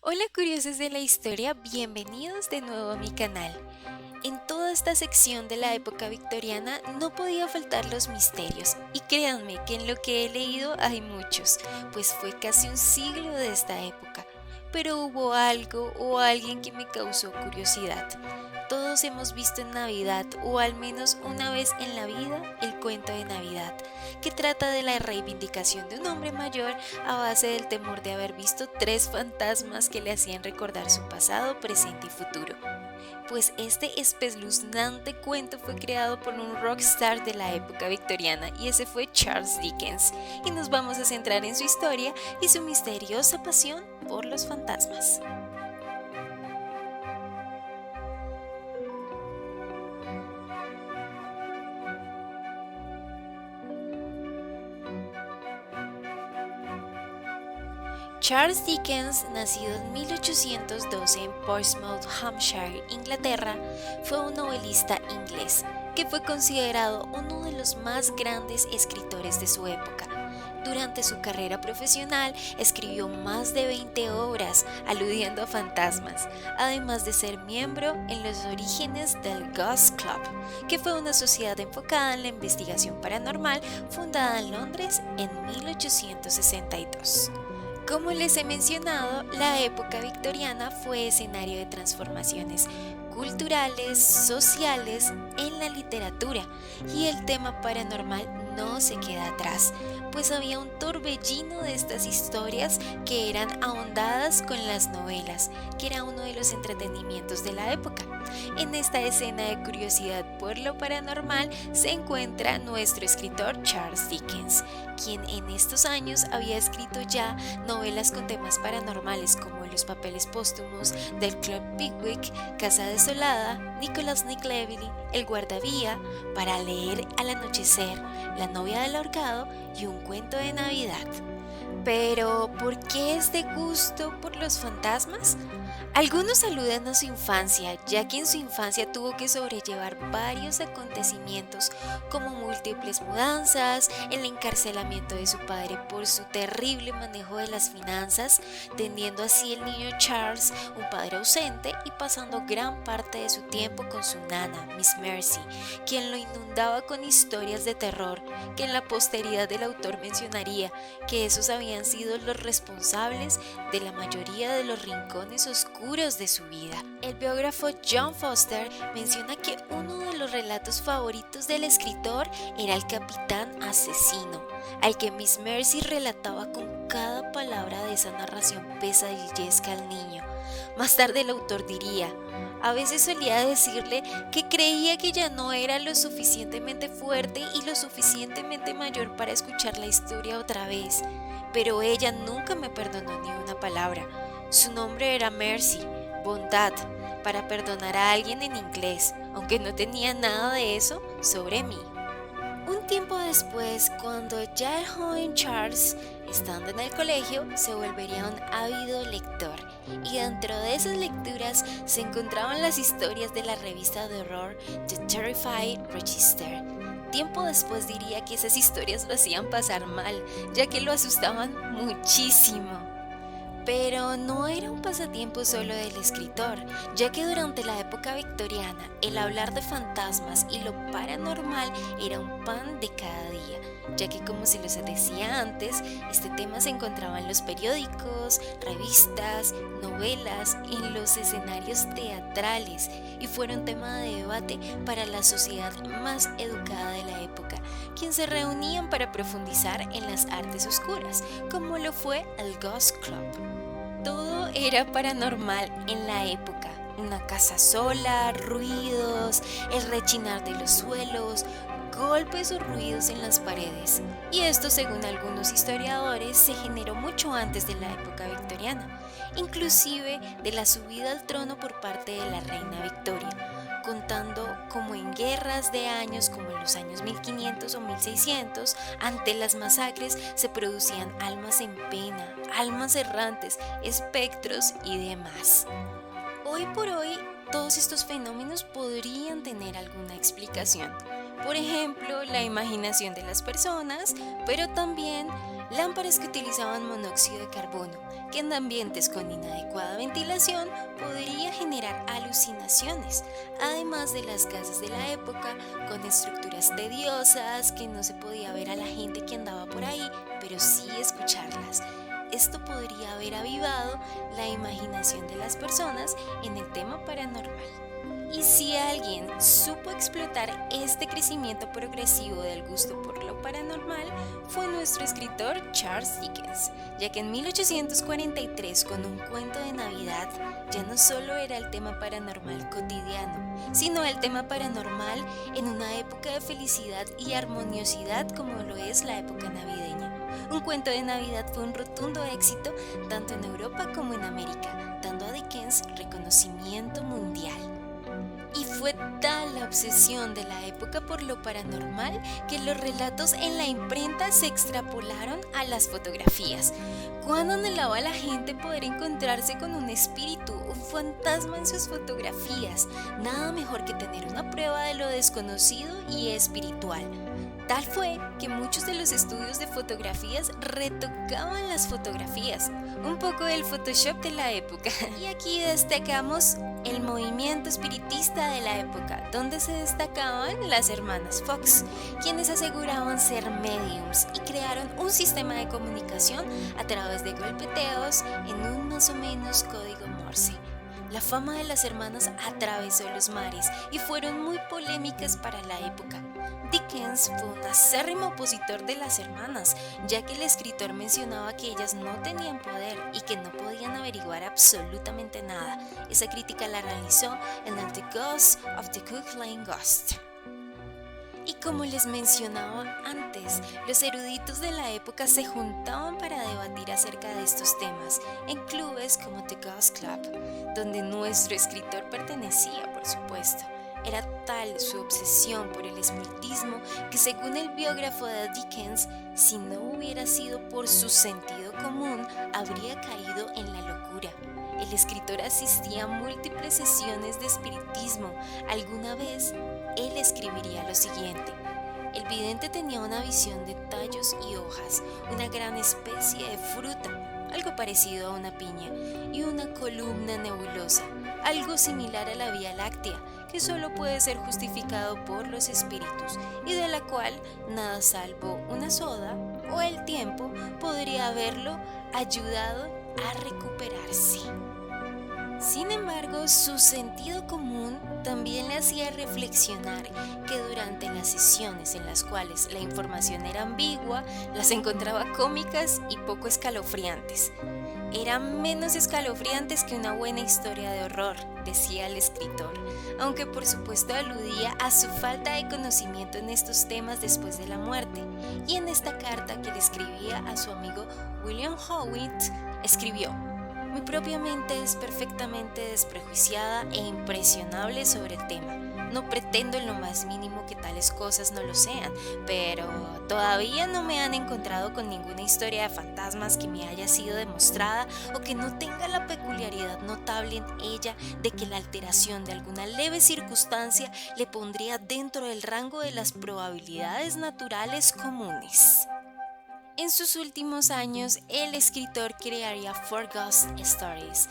Hola curiosos de la historia, bienvenidos de nuevo a mi canal. En toda esta sección de la época victoriana no podía faltar los misterios y créanme que en lo que he leído hay muchos, pues fue casi un siglo de esta época. Pero hubo algo o alguien que me causó curiosidad. Todos hemos visto en Navidad o al menos una vez en la vida el cuento de Navidad, que trata de la reivindicación de un hombre mayor a base del temor de haber visto tres fantasmas que le hacían recordar su pasado, presente y futuro. Pues este espeluznante cuento fue creado por un rockstar de la época victoriana y ese fue Charles Dickens, y nos vamos a centrar en su historia y su misteriosa pasión por los fantasmas. Charles Dickens, nacido en 1812 en Portsmouth, Hampshire, Inglaterra, fue un novelista inglés que fue considerado uno de los más grandes escritores de su época. Durante su carrera profesional escribió más de 20 obras aludiendo a fantasmas, además de ser miembro en los orígenes del Ghost Club, que fue una sociedad enfocada en la investigación paranormal fundada en Londres en 1862. Como les he mencionado, la época victoriana fue escenario de transformaciones culturales, sociales, en la literatura, y el tema paranormal no se queda atrás, pues había un torbellino de estas historias que eran ahondadas con las novelas, que era uno de los entretenimientos de la época. En esta escena de curiosidad por lo paranormal se encuentra nuestro escritor Charles Dickens, quien en estos años había escrito ya novelas con temas paranormales como Los papeles póstumos del Club Pickwick, Casa desolada, Nicholas Nickleby, El guardavía, Para leer al anochecer, La novia del ahorcado y Un cuento de Navidad. Pero, ¿por qué este gusto por los fantasmas? Algunos aluden a su infancia, ya que en su infancia tuvo que sobrellevar varios acontecimientos como múltiples mudanzas, el encarcelamiento de su padre por su terrible manejo de las finanzas, teniendo así el niño Charles un padre ausente y pasando gran parte de su tiempo con su nana, Miss Mercy, quien lo inundaba con historias de terror, que en la posteridad del autor mencionaría que esos habían sido los responsables de la mayoría de los rincones oscuros de su vida. El biógrafo John Foster menciona que uno de los relatos favoritos del escritor era el capitán asesino, al que Miss Mercy relataba con cada palabra de esa narración pesadillesca al niño. Más tarde el autor diría: a veces solía decirle que creía que ya no era lo suficientemente fuerte y lo suficientemente mayor para escuchar la historia otra vez, pero ella nunca me perdonó ni una palabra. Su nombre era Mercy, bondad, para perdonar a alguien en inglés, aunque no tenía nada de eso sobre mí. Un tiempo después, cuando ya el joven Charles, estando en el colegio, se volvería un ávido lector, y dentro de esas lecturas se encontraban las historias de la revista de horror The Terrified Register. Tiempo después diría que esas historias lo hacían pasar mal, ya que lo asustaban muchísimo. Pero no era un pasatiempo solo del escritor, ya que durante la época victoriana el hablar de fantasmas y lo paranormal era un pan de cada día, ya que como se les decía antes, este tema se encontraba en los periódicos, revistas, novelas, en los escenarios teatrales y fueron tema de debate para la sociedad más educada de la época, quien se reunían para profundizar en las artes oscuras, como lo fue el Ghost Club. Todo era paranormal en la época. Una casa sola, ruidos, el rechinar de los suelos, golpes o ruidos en las paredes. Y esto, según algunos historiadores, se generó mucho antes de la época victoriana, inclusive de la subida al trono por parte de la reina Victoria, contando como en guerras de años como en los años 1500 o 1600, ante las masacres se producían almas en pena, almas errantes, espectros y demás. Hoy por hoy, todos estos fenómenos podrían tener alguna explicación, Por ejemplo, la imaginación de las personas, pero también lámparas que utilizaban monóxido de carbono, que en ambientes con inadecuada ventilación podría generar alucinaciones, además de las casas de la época con estructuras tediosas que no se podía ver a la gente que andaba por ahí, pero sí escucharlas. Esto podría haber avivado la imaginación de las personas en el tema paranormal. Y si alguien supo explotar este crecimiento progresivo del gusto por lo paranormal, fue nuestro escritor Charles Dickens, ya que en 1843, con un cuento de Navidad, ya no solo era el tema paranormal cotidiano, sino el tema paranormal en una época de felicidad y armoniosidad como lo es la época navideña. Un cuento de Navidad fue un rotundo éxito tanto en Europa como en América, dando a Dickens reconocimiento mundial. Y fue tal la obsesión de la época por lo paranormal que los relatos en la imprenta se extrapolaron a las fotografías. ¿Cuándo anhelaba la gente poder encontrarse con un espíritu, un fantasma en sus fotografías? Nada mejor que tener una prueba de lo desconocido y espiritual. Tal fue que muchos de los estudios de fotografías retocaban las fotografías, un poco del Photoshop de la época. Y aquí destacamos el movimiento espiritista de la época, donde se destacaban las hermanas Fox, quienes aseguraban ser mediums y crearon un sistema de comunicación a través de golpeteos en un más o menos código Morse. La fama de las hermanas atravesó los mares y fueron muy polémicas para la época. Dickens fue un acérrimo opositor de las hermanas, ya que el escritor mencionaba que ellas no tenían poder y que no podían averiguar absolutamente nada. Esa crítica la realizó en el The Ghost of the Cook Lane Ghost. Y como les mencionaba antes, los eruditos de la época se juntaban para debatir acerca de estos temas en clubes como The Ghost Club, donde nuestro escritor pertenecía, por supuesto. Era tal su obsesión por el espiritismo que, según el biógrafo de Dickens, si no hubiera sido por su sentido común, habría caído en la locura. El escritor asistía a múltiples sesiones de espiritismo. Alguna vez, él escribiría lo siguiente: el vidente tenía una visión de tallos y hojas, una gran especie de fruta, algo parecido a una piña, y una columna nebulosa, algo similar a la Vía Láctea, que solo puede ser justificado por los espíritus, y de la cual nada salvo una soda o el tiempo podría haberlo ayudado a recuperarse. Sin embargo, su sentido común también le hacía reflexionar que durante las sesiones en las cuales la información era ambigua, las encontraba cómicas y poco escalofriantes. Eran menos escalofriantes que una buena historia de horror, decía el escritor, aunque por supuesto aludía a su falta de conocimiento en estos temas después de la muerte. Y en esta carta que le escribía a su amigo William Howitt, escribió: mi propia mente es perfectamente desprejuiciada e impresionable sobre el tema. No pretendo en lo más mínimo que tales cosas no lo sean, pero todavía no me han encontrado con ninguna historia de fantasmas que me haya sido demostrada o que no tenga la peculiaridad notable en ella de que la alteración de alguna leve circunstancia le pondría dentro del rango de las probabilidades naturales comunes. En sus últimos años, el escritor crearía Four Ghost Stories.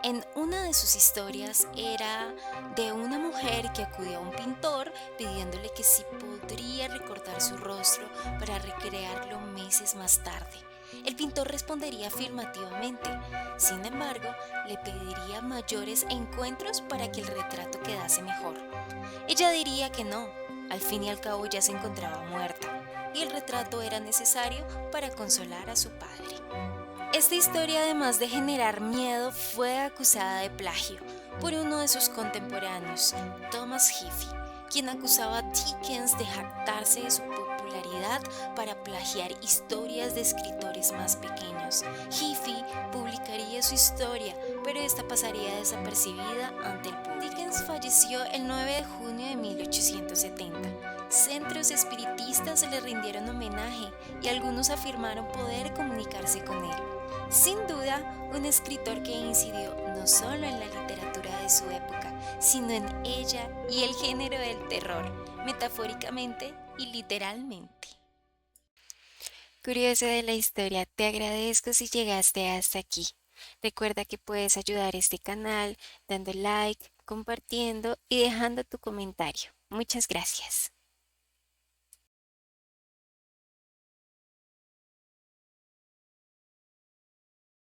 En una de sus historias era de una mujer que acudió a un pintor pidiéndole que si podría recordar su rostro para recrearlo meses más tarde. El pintor respondería afirmativamente. Sin embargo, le pediría mayores encuentros para que el retrato quedase mejor. Ella diría que no, al fin y al cabo ya se encontraba muerta, y el retrato era necesario para consolar a su padre. Esta historia, además de generar miedo, fue acusada de plagio por uno de sus contemporáneos, Thomas Heafy, quien acusaba a Dickens de jactarse de su popularidad para plagiar historias de escritores más pequeños. Heafy publicaría su historia, pero esta pasaría desapercibida ante el público. Dickens falleció el 9 de junio de 1870. Centros espiritistas le rindieron homenaje y algunos afirmaron poder comunicarse con él. Sin duda, un escritor que incidió no solo en la literatura de su época, sino en ella y el género del terror, metafóricamente y literalmente. Curioso de la historia, te agradezco si llegaste hasta aquí. Recuerda que puedes ayudar a este canal dando like, compartiendo y dejando tu comentario. Muchas gracias.